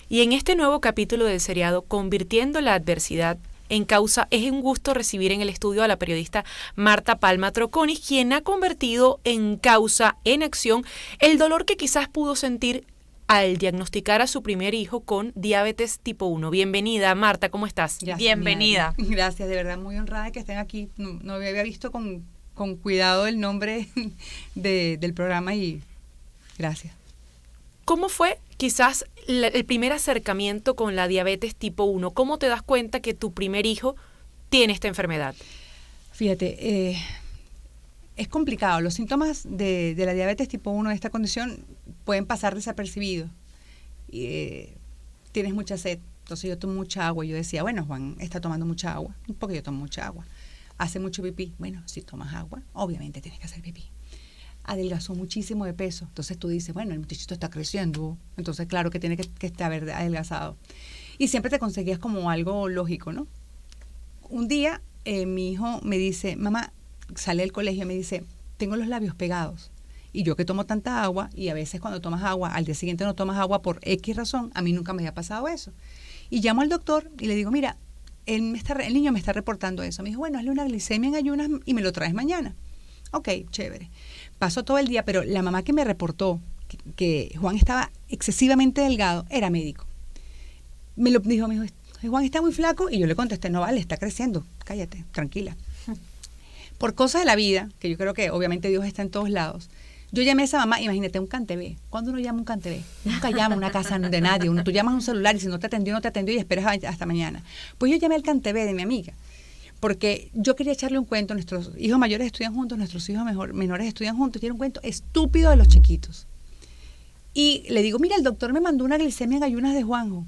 Y en este nuevo capítulo del seriado Convirtiendo la adversidad en causa, es un gusto recibir en el estudio a la periodista Marta Palma Troconis, quien ha convertido en causa, en acción, el dolor que quizás pudo sentir al diagnosticar a su primer hijo con diabetes tipo 1. Bienvenida, Marta, ¿cómo estás? Gracias, bienvenida. Gracias, de verdad, muy honrada que estén aquí. No había visto con cuidado el nombre del programa y gracias. ¿Cómo fue quizás el primer acercamiento con la diabetes tipo 1? ¿Cómo te das cuenta que tu primer hijo tiene esta enfermedad? Fíjate, es complicado. Los síntomas de la diabetes tipo 1, de esta condición, pueden pasar desapercibidos. Tienes mucha sed, entonces yo tomo mucha agua. Yo decía, bueno, Juan está tomando mucha agua, porque yo tomo mucha agua. Hace mucho pipí. Bueno, si tomas agua, obviamente tienes que hacer pipí. Adelgazó muchísimo de peso. Entonces tú dices, bueno, el muchachito está creciendo, entonces claro que tiene que estar adelgazado. Y siempre te conseguías como algo lógico, ¿no? Un día mi hijo me dice, mamá, sale del colegio y me dice, tengo los labios pegados. Y yo que tomo tanta agua, y a veces cuando tomas agua, al día siguiente no tomas agua por X razón, a mí nunca me había pasado eso. Y llamo al doctor y le digo, mira, el niño me está reportando eso. Me dijo, bueno, hazle una glicemia en ayunas y me lo traes mañana. Ok, chévere. Pasó todo el día, pero la mamá que me reportó que Juan estaba excesivamente delgado era médico. Me lo dijo, me dijo, Juan está muy flaco, y yo le contesté, no vale, está creciendo, cállate, tranquila. Por cosas de la vida, que yo creo que obviamente Dios está en todos lados, yo llamé a esa mamá, imagínate, un CanTV. ¿Cuándo uno llama un CanTV? Nunca llama a una casa de nadie. Tú llamas a un celular y si no te atendió y esperas hasta mañana. Pues yo llamé al CanTV de mi amiga, porque yo quería echarle un cuento. Nuestros hijos mayores estudian juntos, nuestros hijos menores estudian juntos, tiene un cuento estúpido de los chiquitos. Y le digo, mira, el doctor me mandó una glicemia en ayunas de Juanjo.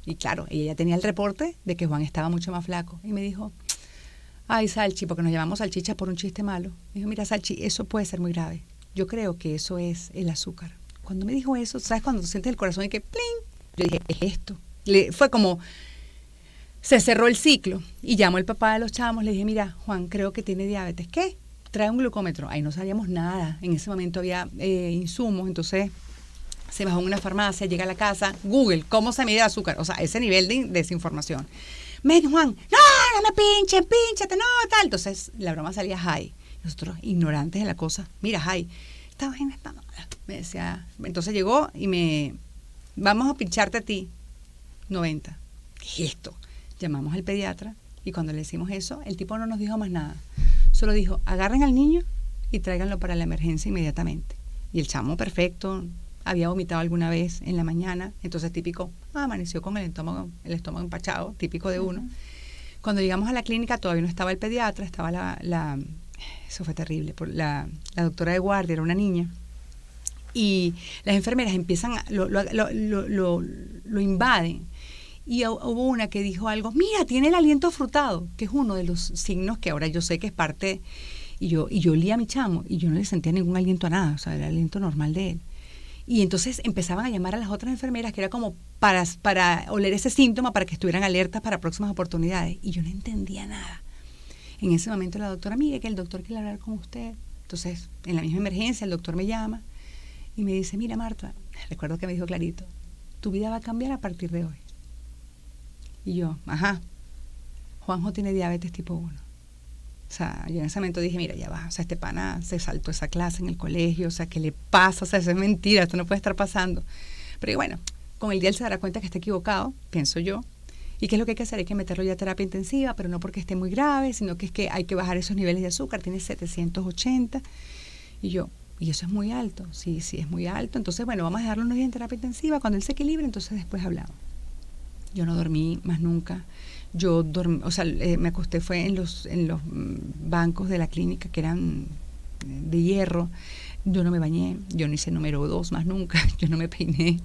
Y claro, ella tenía el reporte de que Juan estaba mucho más flaco. Y me dijo, ay, Salchi, porque nos llamamos salchichas por un chiste malo. Me dijo, mira, Salchi, eso puede ser muy grave. Yo creo que eso es el azúcar. Cuando me dijo eso, ¿sabes? Cuando sientes el corazón y que ¡pling! Yo dije, es esto. Fue como, se cerró el ciclo. Y llamó el papá de los chamos, le dije, mira, Juan, creo que tiene diabetes. ¿Qué? Trae un glucómetro. Ahí no sabíamos nada. En ese momento había insumos, entonces se bajó en una farmacia, llega a la casa, Google, ¿cómo se mide el azúcar? O sea, ese nivel de desinformación. Me dijo Juan, no me pinchen, pínchate, no, tal. Entonces la broma salía high. Nosotros, ignorantes de la cosa, mira, high, esta vaina está mala. Me decía, entonces llegó y vamos a pincharte a ti, 90. ¿Qué es esto? Llamamos al pediatra y cuando le decimos eso, el tipo no nos dijo más nada. Solo dijo, agarren al niño y tráiganlo para la emergencia inmediatamente. Y el chamo perfecto, había vomitado alguna vez en la mañana, entonces típico, amaneció con el estómago empachado, típico de uno. Cuando llegamos a la clínica todavía no estaba el pediatra, estaba eso fue terrible, la doctora de guardia, era una niña, y las enfermeras empiezan, lo invaden, y hubo una que dijo algo, mira, tiene el aliento frutado, que es uno de los signos que ahora yo sé que es parte, y yo olía a mi chamo, y yo no le sentía ningún aliento a nada, o sea, era el aliento normal de él. Y entonces empezaban a llamar a las otras enfermeras, que era como para oler ese síntoma, para que estuvieran alertas para próximas oportunidades. Y yo no entendía nada. En ese momento la doctora, mire que el doctor quiere hablar con usted. Entonces, en la misma emergencia, el doctor me llama y me dice, mira Marta, recuerdo que me dijo clarito, tu vida va a cambiar a partir de hoy. Y yo, ajá, Juanjo tiene diabetes tipo 1. O sea, yo en ese momento dije, mira, ya va, o sea, este pana se saltó esa clase en el colegio, o sea, ¿qué le pasa? O sea, eso es mentira, esto no puede estar pasando. Pero bueno, con el día él se dará cuenta que está equivocado, pienso yo, y qué es lo que hay que hacer, hay que meterlo ya a terapia intensiva, pero no porque esté muy grave, sino que es que hay que bajar esos niveles de azúcar, tiene 780, y eso es muy alto, sí, es muy alto, entonces bueno, vamos a dejarlo unos días en terapia intensiva, cuando él se equilibre, entonces después hablamos. Yo no dormí más nunca. Yo dormí, o sea, me acosté fue en los bancos de la clínica que eran de hierro. Yo no me bañé, yo no hice número 2 más nunca, yo no me peiné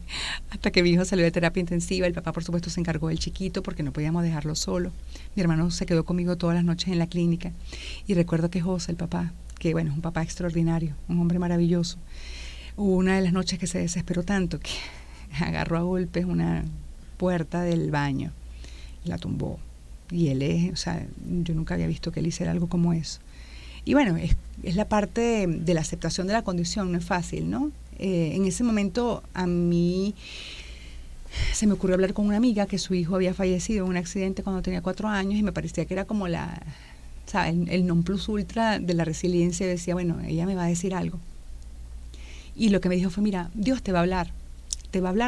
hasta que mi hijo salió de terapia intensiva. El papá, por supuesto, se encargó del chiquito porque no podíamos dejarlo solo. Mi hermano se quedó conmigo todas las noches en la clínica. Y recuerdo que José, el papá, que bueno, es un papá extraordinario, un hombre maravilloso, hubo una de las noches que se desesperó tanto que agarró a golpes una puerta del baño, la tumbó. Y él o sea, yo nunca había visto que él hiciera algo como eso. Y bueno, es la parte de la aceptación de la condición, no es fácil, ¿no? En ese momento a mí se me ocurrió hablar con una amiga que su hijo había fallecido en un accidente cuando tenía 4 años y me parecía que era como ¿sabes? El non plus ultra de la resiliencia. Y decía, bueno, ella me va a decir algo. Y lo que me dijo fue, mira, Dios te va a hablar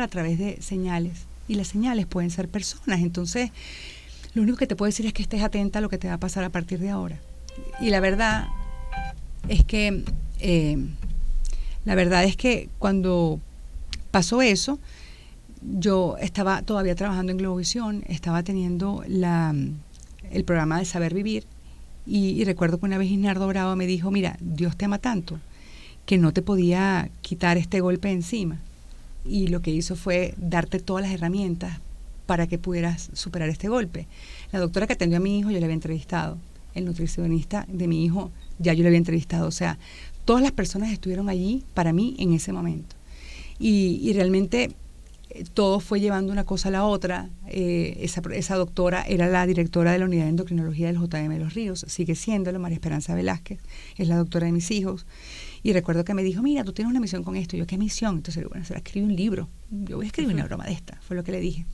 a través de señales, y las señales pueden ser personas. Entonces, lo único que te puedo decir es que estés atenta a lo que te va a pasar a partir de ahora. Y la verdad es que cuando pasó eso, yo estaba todavía trabajando en Globovisión, estaba teniendo el programa de Saber Vivir, y recuerdo que una vez Isnardo Bravo me dijo, mira, Dios te ama tanto que no te podía quitar este golpe encima, y lo que hizo fue darte todas las herramientas para que pudieras superar este golpe. La doctora que atendió a mi hijo yo le había entrevistado, el nutricionista de mi hijo ya yo le había entrevistado, o sea, todas las personas estuvieron allí para mí en ese momento, y realmente todo fue llevando una cosa a la otra. Esa doctora era la directora de la unidad de endocrinología del JM de Los Ríos, sigue siéndolo, María Esperanza Velázquez, es la doctora de mis hijos. Y recuerdo que me dijo, mira, tú tienes una misión con esto. Y yo, ¿qué misión? Entonces, bueno, se la escribí un libro. Yo voy a escribir una broma de esta, fue lo que le dije.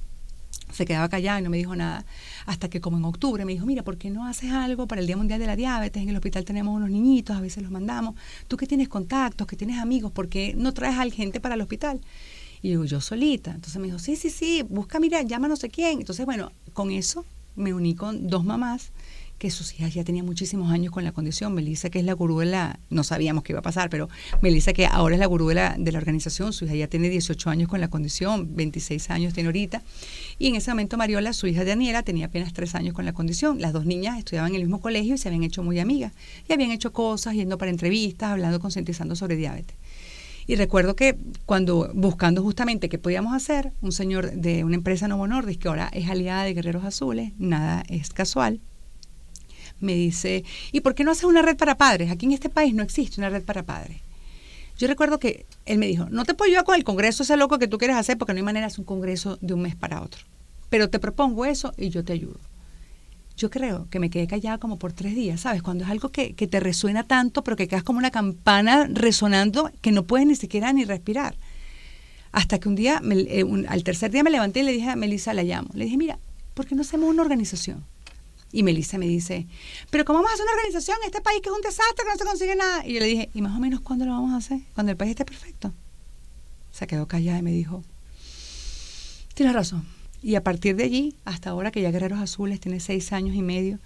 Se quedaba callada y no me dijo nada, hasta que como en octubre me dijo, mira, ¿por qué no haces algo para el Día Mundial de la Diabetes? En el hospital tenemos unos niñitos, a veces los mandamos. Tú que tienes contactos, que tienes amigos, ¿por qué no traes a gente para el hospital? Y digo, yo solita. Entonces me dijo, sí, busca, mira, llama a no sé quién. Entonces, bueno, con eso me uní con 2 mamás que sus hijas ya tenían muchísimos años con la condición. Melissa, que es la gurú no sabíamos qué iba a pasar, pero Melissa, que ahora es la gurú de la organización, su hija ya tiene 18 años con la condición, 26 años tiene ahorita. Y en ese momento Mariola, su hija Daniela, tenía apenas 3 años con la condición. Las 2 niñas estudiaban en el mismo colegio y se habían hecho muy amigas. Y habían hecho cosas, yendo para entrevistas, hablando, concientizando sobre diabetes. Y recuerdo que cuando, buscando justamente qué podíamos hacer, un señor de una empresa Novo Nordisk, que ahora es aliada de Guerreros Azules, nada es casual, me dice, ¿y por qué no haces una red para padres? Aquí en este país no existe una red para padres. Yo recuerdo que él me dijo, no te puedo ayudar con el congreso ese loco que tú quieres hacer, porque no hay manera de hacer un congreso de un mes para otro. Pero te propongo eso y yo te ayudo. Yo creo que me quedé callada como por 3 días, ¿sabes? Cuando es algo que te resuena tanto, pero que quedas como una campana resonando que no puedes ni siquiera ni respirar. Hasta que un día, al tercer día me levanté y le dije a Melissa, la llamo. Le dije, mira, ¿por qué no hacemos una organización? Y Melissa me dice, ¿pero cómo vamos a hacer una organización en este país que es un desastre, que no se consigue nada? Y yo le dije, ¿y más o menos cuándo lo vamos a hacer? Cuando el país esté perfecto. Se quedó callada y me dijo, tienes razón. Y a partir de allí, hasta ahora que ya Guerreros Azules tiene 6 años y medio,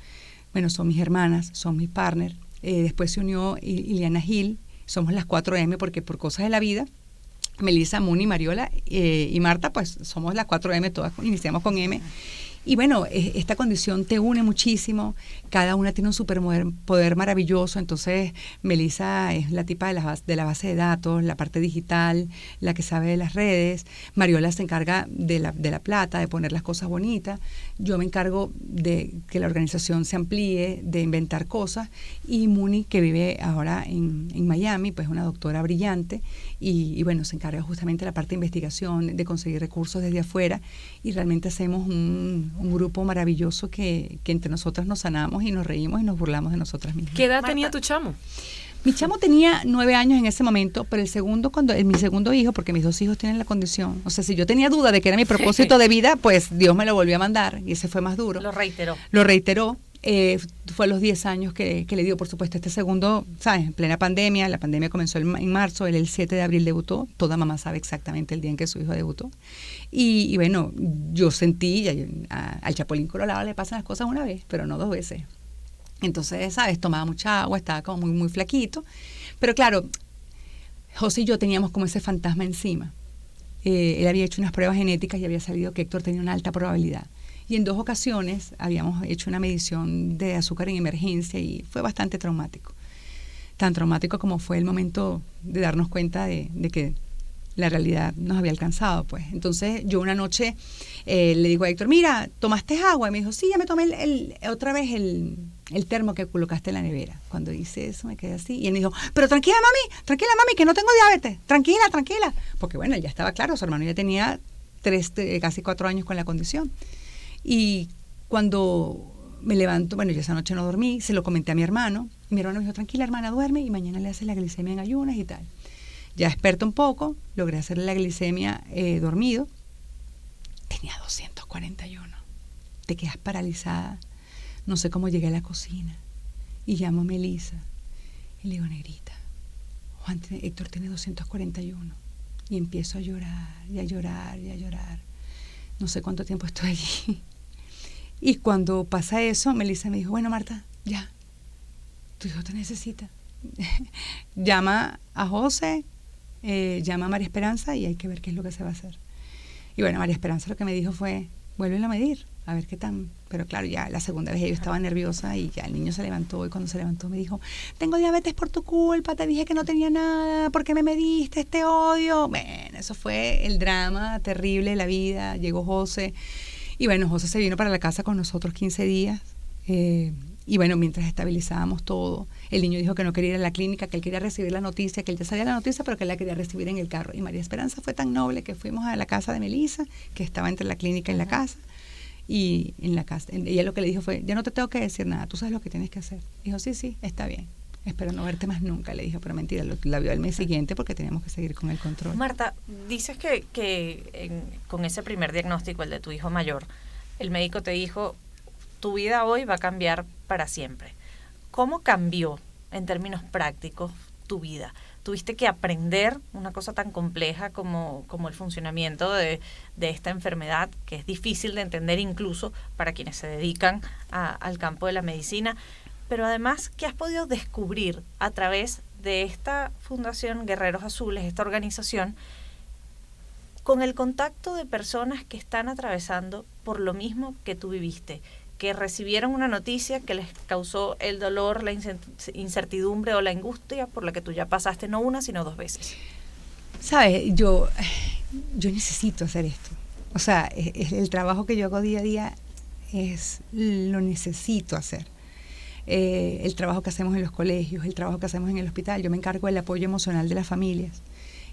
bueno, son mis hermanas, son mis partners. Después se unió Ileana Gil, somos las 4M, porque por cosas de la vida, Melissa, Muni, Mariola y Marta, pues somos las 4M, todas iniciamos con M. Y bueno, esta condición te une muchísimo, cada una tiene un superpoder maravilloso. Entonces Melissa es la tipa de la base de datos, la parte digital, la que sabe de las redes. Mariola se encarga de la plata, de poner las cosas bonitas. Yo me encargo de que la organización se amplíe, de inventar cosas. Y Muni, que vive ahora en Miami, pues una doctora brillante, y bueno, se encarga justamente de la parte de investigación, de conseguir recursos desde afuera, y realmente hacemos un grupo maravilloso que entre nosotras nos sanamos y nos reímos y nos burlamos de nosotras mismas. ¿Qué edad tenía tu chamo? Mi chamo tenía 9 años en ese momento, pero mi segundo hijo, porque mis 2 hijos tienen la condición, o sea, si yo tenía duda de que era mi propósito de vida, pues Dios me lo volvió a mandar y ese fue más duro. Lo reiteró. Fue a los 10 años que le dio, por supuesto, este segundo, ¿sabes? En plena pandemia, la pandemia comenzó en marzo, él el 7 de abril debutó, toda mamá sabe exactamente el día en que su hijo debutó. Y bueno, yo sentí, al Chapulín Colorado le pasan las cosas una vez, pero no 2 veces. Entonces, ¿sabes? Tomaba mucha agua, estaba como muy, muy flaquito. Pero claro, José y yo teníamos como ese fantasma encima. Él había hecho unas pruebas genéticas y había sabido que Héctor tenía una alta probabilidad. Y en 2 ocasiones habíamos hecho una medición de azúcar en emergencia y fue bastante traumático. Tan traumático como fue el momento de darnos cuenta de que la realidad nos había alcanzado, pues. Entonces yo una noche le digo a Héctor, mira, ¿tomaste agua? Y me dijo, sí, ya me tomé otra vez el termo que colocaste en la nevera. Cuando dice eso me quedé así. Y él me dijo, pero tranquila mami, que no tengo diabetes. Tranquila. Porque bueno, él ya estaba claro, su hermano ya tenía casi 4 años con la condición. Y cuando me levanto, bueno, yo esa noche no dormí, se lo comenté a mi hermano. Y mi hermano me dijo, tranquila hermana, duerme y mañana le haces la glicemia en ayunas y tal. Ya experto un poco, logré hacerle la glicemia dormido. tenía 241. Te quedas paralizada. No sé cómo llegué a la cocina. Y llamo a Melissa. Y le digo, negrita, Héctor tiene 241. Y empiezo a llorar, y a llorar, y a llorar. No sé cuánto tiempo estoy allí. Y cuando pasa eso, Melissa me dijo, bueno, Marta, ya, tu hijo te necesita. Llama a José, llama a María Esperanza y hay que ver qué es lo que se va a hacer. Y bueno, María Esperanza lo que me dijo fue, vuélvelo a medir, a ver qué tan... Pero claro, ya la segunda vez yo estaba nerviosa y ya el niño se levantó, y cuando se levantó me dijo, tengo diabetes por tu culpa, te dije que no tenía nada, ¿por qué me mediste este odio? Bueno, eso fue el drama terrible de la vida. Llegó José y bueno, José se vino para la casa con nosotros 15 días y bueno, mientras estabilizábamos todo, el niño dijo que no quería ir a la clínica, que él quería recibir la noticia, que él ya sabía la noticia, pero que él la quería recibir en el carro. Y María Esperanza fue tan noble que fuimos a la casa de Melissa, que estaba entre la clínica y la casa. Y en la casa, ella lo que le dijo fue, ya no te tengo que decir nada, tú sabes lo que tienes que hacer. Dijo, sí, está bien, espero no verte más nunca. Le dijo, pero mentira, la vio al mes siguiente porque teníamos que seguir con el control. Marta, dices que con ese primer diagnóstico, el de tu hijo mayor, el médico te dijo, tu vida hoy va a cambiar para siempre. ¿Cómo cambió en términos prácticos tu vida? Tuviste que aprender una cosa tan compleja como el funcionamiento de esta enfermedad, que es difícil de entender incluso para quienes se dedican al campo de la medicina, pero además, ¿qué has podido descubrir a través de esta Fundación Guerreros Azules, esta organización, con el contacto de personas que están atravesando por lo mismo que tú viviste, que recibieron una noticia que les causó el dolor, la incertidumbre o la angustia por la que tú ya pasaste no una, sino 2 veces? Sabes, yo necesito hacer esto. O sea, el trabajo que yo hago día a día lo necesito hacer. El trabajo que hacemos en los colegios, el trabajo que hacemos en el hospital. Yo me encargo del apoyo emocional de las familias.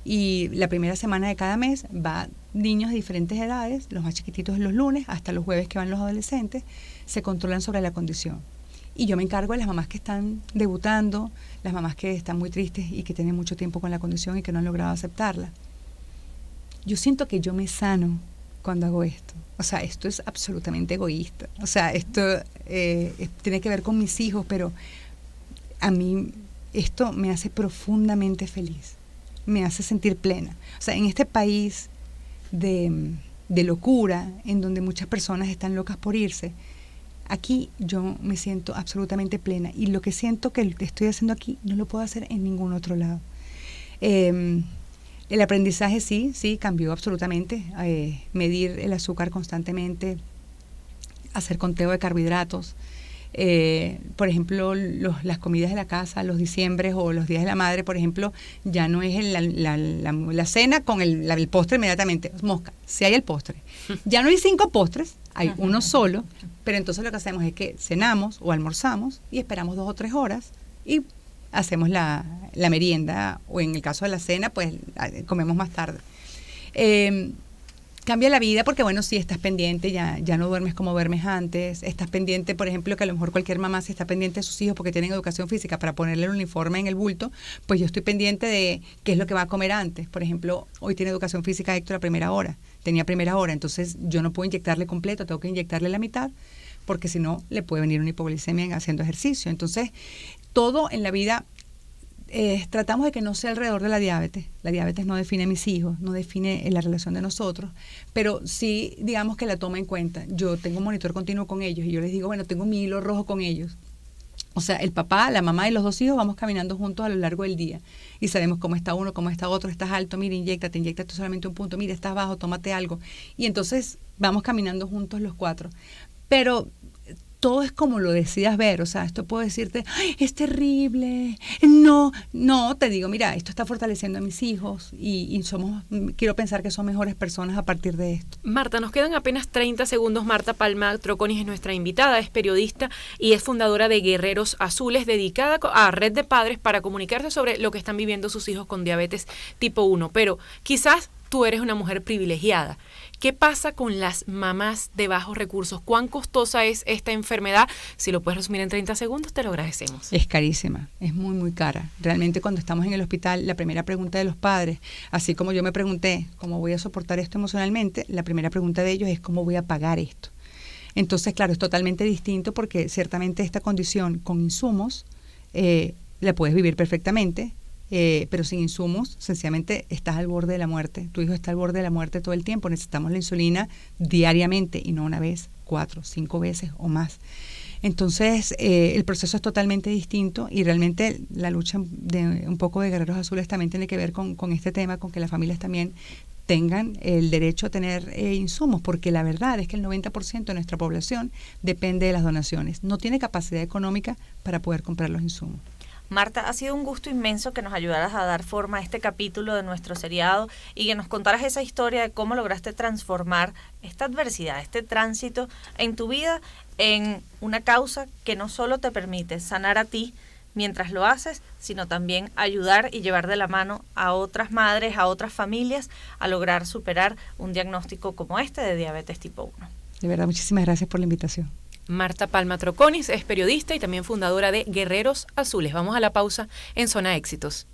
Y la primera semana de cada mes va niños de diferentes edades, los más chiquititos los lunes, hasta los jueves que van los adolescentes, se controlan sobre la condición. Y yo me encargo de las mamás que están debutando, las mamás que están muy tristes y que tienen mucho tiempo con la condición y que no han logrado aceptarla. Yo siento que yo me sano cuando hago esto. O sea, esto es absolutamente egoísta. O sea, esto tiene que ver con mis hijos, pero a mí esto me hace profundamente feliz. Me hace sentir plena. O sea, en este país de locura, en donde muchas personas están locas por irse, aquí yo me siento absolutamente plena. Y lo que siento que estoy haciendo aquí no lo puedo hacer en ningún otro lado. El aprendizaje sí, cambió absolutamente. Medir el azúcar constantemente, hacer conteo de carbohidratos. Por ejemplo, las comidas de la casa, los diciembres o los días de la madre, por ejemplo, ya no es la cena con el postre inmediatamente, mosca, si hay el postre. Ya no hay 5 postres, hay uno solo, pero entonces lo que hacemos es que cenamos o almorzamos y esperamos 2 o 3 horas y hacemos la merienda, o en el caso de la cena, pues comemos más tarde. Cambia la vida porque, bueno, si estás pendiente, ya no duermes como duermes antes, estás pendiente, por ejemplo, que a lo mejor cualquier mamá si está pendiente de sus hijos porque tienen educación física para ponerle el uniforme en el bulto, pues yo estoy pendiente de qué es lo que va a comer antes. Por ejemplo, hoy tiene educación física Héctor a primera hora, tenía primera hora, entonces yo no puedo inyectarle completo, tengo que inyectarle la mitad, porque si no, le puede venir una hipoglicemia haciendo ejercicio. Entonces, todo en la vida tratamos de que no sea alrededor de la diabetes. La diabetes no define a mis hijos, no define la relación de nosotros, pero sí, digamos que la toma en cuenta. Yo tengo un monitor continuo con ellos y yo les digo, bueno, tengo mi hilo rojo con ellos. O sea, el papá, la mamá y los 2 hijos vamos caminando juntos a lo largo del día y sabemos cómo está uno, cómo está otro. Estás alto, mira, inyéctate solamente un punto, mira, estás bajo, tómate algo. Y entonces vamos caminando juntos los 4. Pero todo es como lo decidas ver. O sea, esto puedo decirte, ¡ay, es terrible! No, te digo, mira, esto está fortaleciendo a mis hijos y quiero pensar que son mejores personas a partir de esto. Marta, nos quedan apenas 30 segundos. Marta Palma Troconis es nuestra invitada, es periodista y es fundadora de Guerreros Azules, dedicada a Red de Padres para comunicarse sobre lo que están viviendo sus hijos con diabetes tipo 1. Pero quizás tú eres una mujer privilegiada ¿Qué pasa con las mamás de bajos recursos? ¿Cuán costosa es esta enfermedad? Si lo puedes resumir en 30 segundos, te lo agradecemos. Es carísima, es muy, muy cara. Realmente cuando estamos en el hospital, la primera pregunta de los padres, así como yo me pregunté cómo voy a soportar esto emocionalmente, la primera pregunta de ellos es cómo voy a pagar esto. Entonces, claro, es totalmente distinto porque ciertamente esta condición con insumos la puedes vivir perfectamente, pero sin insumos, sencillamente estás al borde de la muerte. Tu hijo está al borde de la muerte todo el tiempo. Necesitamos la insulina diariamente y no una vez, 4, 5 veces o más. Entonces, el proceso es totalmente distinto y realmente la lucha de un poco de Guerreros Azules también tiene que ver con este tema, con que las familias también tengan el derecho a tener insumos, porque la verdad es que el 90% de nuestra población depende de las donaciones. No tiene capacidad económica para poder comprar los insumos. Marta, ha sido un gusto inmenso que nos ayudaras a dar forma a este capítulo de nuestro seriado y que nos contaras esa historia de cómo lograste transformar esta adversidad, este tránsito en tu vida en una causa que no solo te permite sanar a ti mientras lo haces, sino también ayudar y llevar de la mano a otras madres, a otras familias a lograr superar un diagnóstico como este de diabetes tipo 1. De verdad, muchísimas gracias por la invitación. Marta Palma Troconis es periodista y también fundadora de Guerreros Azules. Vamos a la pausa en Zona Éxitos.